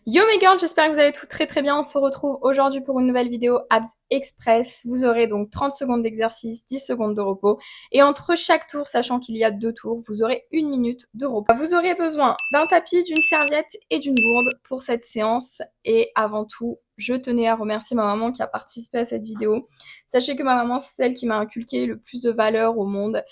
Yo mes girls, j'espère que vous allez tout très bien. On se retrouve aujourd'hui pour une nouvelle vidéo Abs Express. Vous aurez donc 30 secondes d'exercice, 10 secondes de repos. Et entre chaque tour, sachant qu'il y a 2 tours, vous aurez 1 minute de repos. Vous aurez besoin d'un tapis, d'une serviette et d'une gourde pour cette séance. Et avant tout, je tenais à remercier ma maman qui a participé à cette vidéo. Sachez que ma maman, c'est celle qui m'a inculqué le plus de valeur au monde.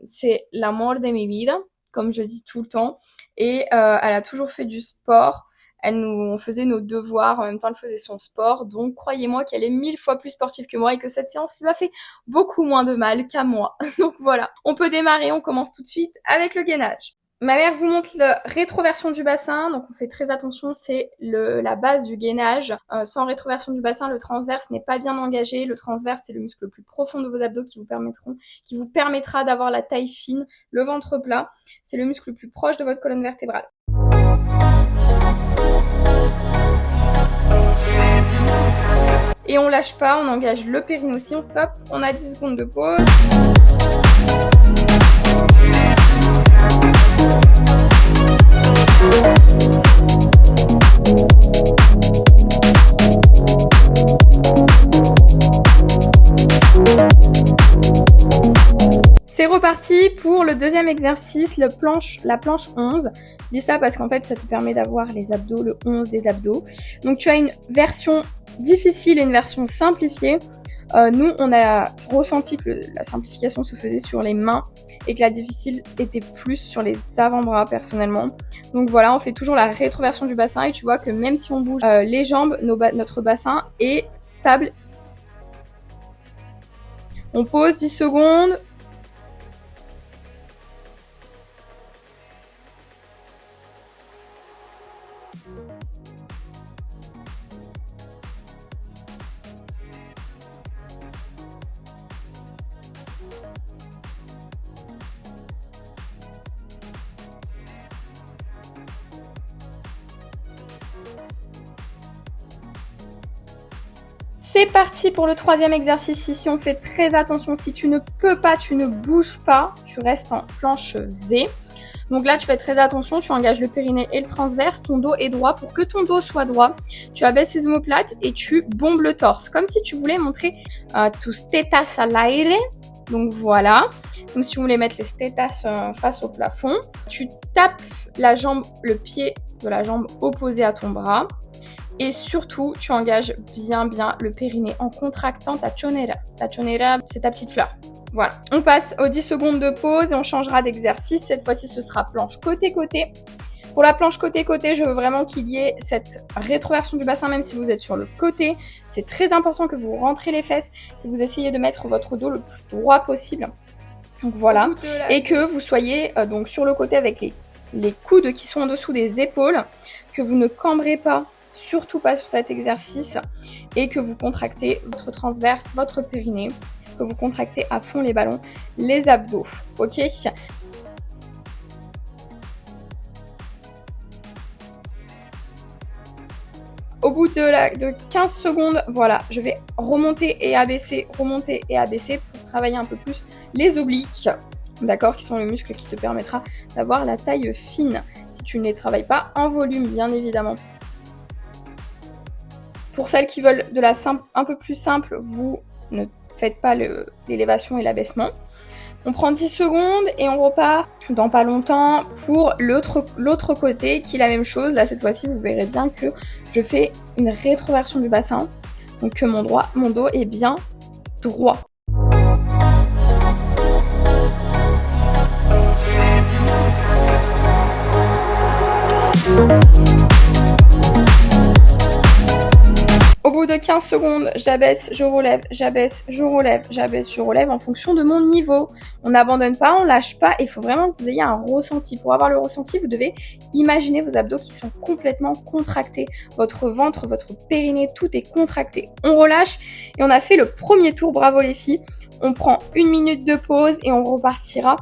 C'est l'amor de mi vida, comme je dis tout le temps. Et elle a toujours fait du sport. On faisait nos devoirs, en même temps elle faisait son sport, donc croyez-moi qu'elle est 1000 fois plus sportive que moi et que cette séance lui a fait beaucoup moins de mal qu'à moi. Donc voilà, on peut démarrer, on commence tout de suite avec le gainage. Ma mère vous montre la rétroversion du bassin, donc on fait très attention, c'est la base du gainage. Sans rétroversion du bassin, le transverse n'est pas bien engagé. Le transverse, c'est le muscle le plus profond de vos abdos qui vous permettra d'avoir la taille fine, le ventre plat. C'est le muscle le plus proche de votre colonne vertébrale. Et on lâche pas, on engage le périnée aussi, on stoppe, on a 10 secondes de pause. C'est reparti pour le deuxième exercice, la planche 11. Je dis ça parce qu'en fait, ça te permet d'avoir les abdos, le 11 des abdos. Donc tu as une version difficile et une version simplifiée. Nous, on a ressenti que la simplification se faisait sur les mains et que la difficile était plus sur les avant-bras personnellement. Donc voilà, on fait toujours la rétroversion du bassin et tu vois que même si on bouge les jambes, notre bassin est stable. On pose 10 secondes. C'est parti pour le troisième exercice. Ici, on fait très attention. Si tu ne peux pas, tu ne bouges pas, tu restes en planche V. Donc là, tu fais très attention, tu engages le périnée et le transverse, ton dos est droit. Pour que ton dos soit droit, tu abaisses les omoplates et tu bombes le torse, comme si tu voulais montrer tus tetas al aire. Donc voilà, comme si tu voulais mettre les tetas face au plafond. Tu tapes le pied de la jambe opposée à ton bras. Et surtout, tu engages bien le périnée en contractant ta chonera. Ta chonera, c'est ta petite fleur. Voilà. On passe aux 10 secondes de pause et on changera d'exercice. Cette fois-ci, ce sera planche côté-côté. Pour la planche côté-côté, je veux vraiment qu'il y ait cette rétroversion du bassin, même si vous êtes sur le côté. C'est très important que vous rentrez les fesses, que vous essayez de mettre votre dos le plus droit possible. Donc voilà. Et que vous soyez donc sur le côté avec les coudes qui sont en dessous des épaules, que vous ne cambrez pas, surtout pas sur cet exercice, et que vous contractez votre transverse, votre périnée, que vous contractez à fond les ballons, les abdos, ok? Au bout de 15 secondes, voilà, je vais remonter et abaisser pour travailler un peu plus les obliques, d'accord, qui sont le muscle qui te permettra d'avoir la taille fine, si tu ne les travailles pas en volume, bien évidemment. Pour celles qui veulent de la un peu plus simple, vous ne faites pas l'élévation et l'abaissement. On prend 10 secondes et on repart dans pas longtemps pour l'autre côté qui est la même chose. Là, cette fois-ci, vous verrez bien que je fais une rétroversion du bassin. Donc que mon dos est bien droit. Au bout de 15 secondes, j'abaisse, je relève, j'abaisse, je relève, j'abaisse, je relève en fonction de mon niveau. On n'abandonne pas, on lâche pas. Il faut vraiment que vous ayez un ressenti. Pour avoir le ressenti, vous devez imaginer vos abdos qui sont complètement contractés. Votre ventre, votre périnée, tout est contracté. On relâche et on a fait le premier tour. Bravo les filles. On prend 1 minute de pause et on repartira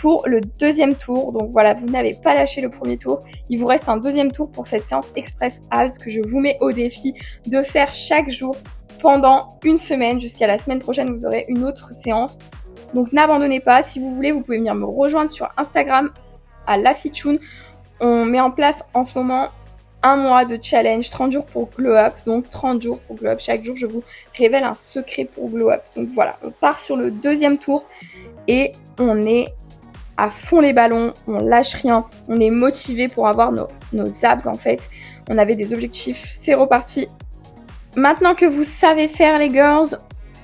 pour le deuxième tour. Donc voilà, vous n'avez pas lâché le premier tour. Il vous reste un deuxième tour pour cette séance Express Abs que je vous mets au défi de faire chaque jour pendant une semaine. Jusqu'à la semaine prochaine, vous aurez une autre séance. Donc n'abandonnez pas. Si vous voulez, vous pouvez venir me rejoindre sur Instagram à Lafichoun. On met en place en ce moment un mois de challenge, 30 jours pour glow up. Donc 30 jours pour glow up. Chaque jour, je vous révèle un secret pour glow up. Donc voilà, on part sur le deuxième tour et on est à fond les ballons, on lâche rien, on est motivé pour avoir nos abs en fait. On avait des objectifs, c'est reparti. Maintenant que vous savez faire les girls,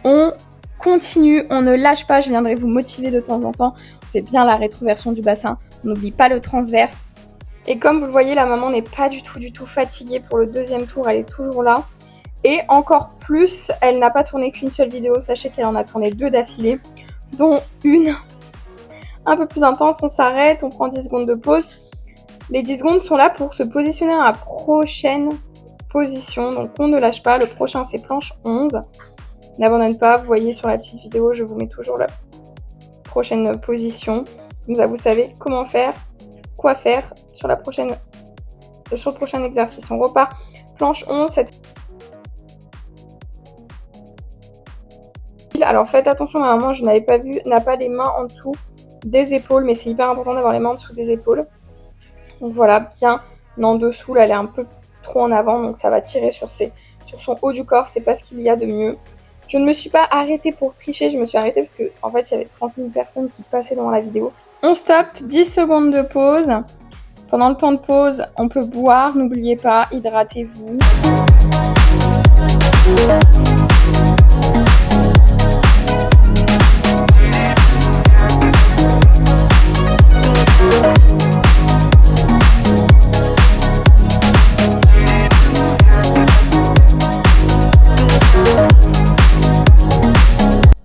on continue, on ne lâche pas, je viendrai vous motiver de temps en temps. On fait bien la rétroversion du bassin, on n'oublie pas le transverse. Et comme vous le voyez, la maman n'est pas du tout fatiguée pour le deuxième tour, elle est toujours là. Et encore plus, elle n'a pas tourné qu'une seule vidéo, sachez qu'elle en a tourné 2 d'affilée, dont une un peu plus intense. On s'arrête, on prend 10 secondes de pause. Les 10 secondes sont là pour se positionner à la prochaine position, donc on ne lâche pas. Le prochain c'est planche 11. N'abandonne pas, vous voyez sur la petite vidéo, je vous mets toujours la prochaine position. Comme ça vous savez comment faire, quoi faire sur le prochain exercice. On repart, planche 11. Alors faites attention, ma maman, je n'avais pas vu, n'a pas les mains en dessous des épaules, mais c'est hyper important d'avoir les mains en dessous des épaules. Donc voilà, bien en dessous, là elle est un peu trop en avant, donc ça va tirer sur son haut du corps, c'est pas ce qu'il y a de mieux. Je ne me suis pas arrêtée pour tricher, je me suis arrêtée parce que en fait il y avait 30 000 personnes qui passaient dans la vidéo. On stoppe, 10 secondes de pause. Pendant le temps de pause, on peut boire, n'oubliez pas, hydratez-vous.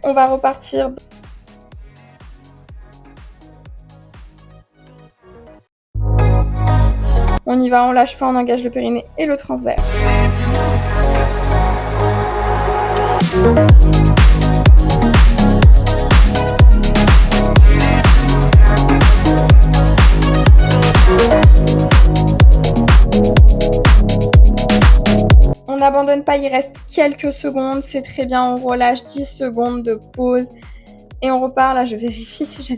On va repartir. On y va, on lâche pas, on engage le périnée et le transverse. On n'abandonne pas, il reste quelques secondes, c'est très bien, on relâche 10 secondes de pause et on repart. Là, je vérifie si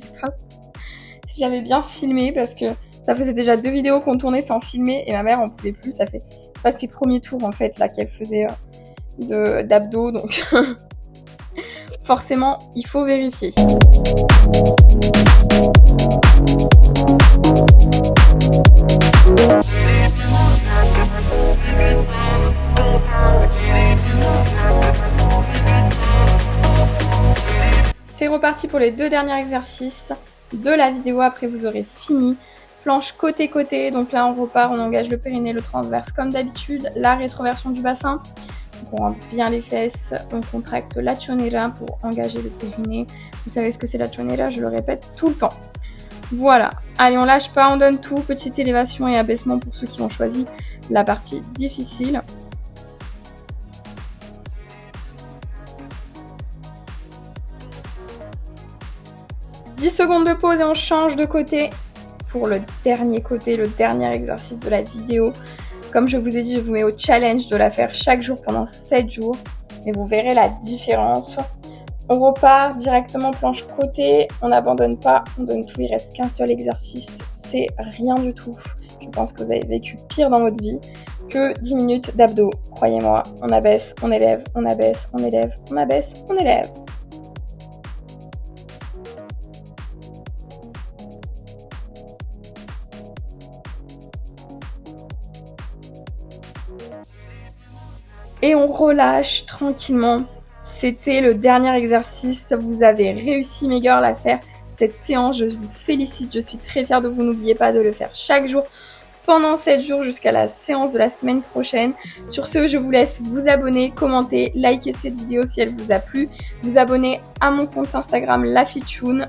j'avais bien filmé parce que ça faisait déjà 2 vidéos qu'on tournait sans filmer et ma mère en pouvait plus. C'est pas ses premiers tours en fait là qu'elle faisait d'abdos, donc forcément il faut vérifier. C'est reparti pour les 2 derniers exercices de la vidéo. Après vous aurez fini. Planche côté-côté, donc là on repart, on engage le périnée, le transverse comme d'habitude, la rétroversion du bassin. Donc on rentre bien les fesses, on contracte la chonera pour engager le périnée. Vous savez ce que c'est la chonera, je le répète tout le temps. Voilà, allez on lâche pas, on donne tout, petite élévation et abaissement pour ceux qui ont choisi la partie difficile. « 10 secondes de pause et on change de côté. Pour le dernier côté, le dernier exercice de la vidéo. Comme je vous ai dit, je vous mets au challenge de la faire chaque jour pendant 7 jours. Et vous verrez la différence. On repart directement planche côté. On n'abandonne pas, on donne tout. Il reste qu'un seul exercice. C'est rien du tout. Je pense que vous avez vécu pire dans votre vie que 10 minutes d'abdos. Croyez-moi, on abaisse, on élève, on abaisse, on élève, on abaisse, on élève. Et on relâche tranquillement. C'était le dernier exercice. Vous avez réussi mes girls à faire cette séance. Je vous félicite. Je suis très fière de vous. N'oubliez pas de le faire chaque jour pendant 7 jours jusqu'à la séance de la semaine prochaine. Sur ce, je vous laisse vous abonner, commenter, liker cette vidéo si elle vous a plu. Vous abonner à mon compte Instagram LaFiTune,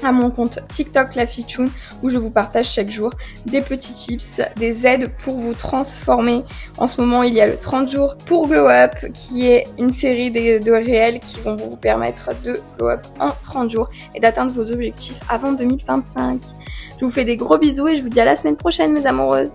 à mon compte TikTok LaFiTune où je vous partage chaque jour des petits tips, des aides pour vous transformer. En ce moment, il y a le 30 jours pour Glow Up qui est une série de réels qui vont vous permettre de Glow Up en 30 jours et d'atteindre vos objectifs avant 2025. Je vous fais des gros bisous et je vous dis à la semaine prochaine mes amoureuses.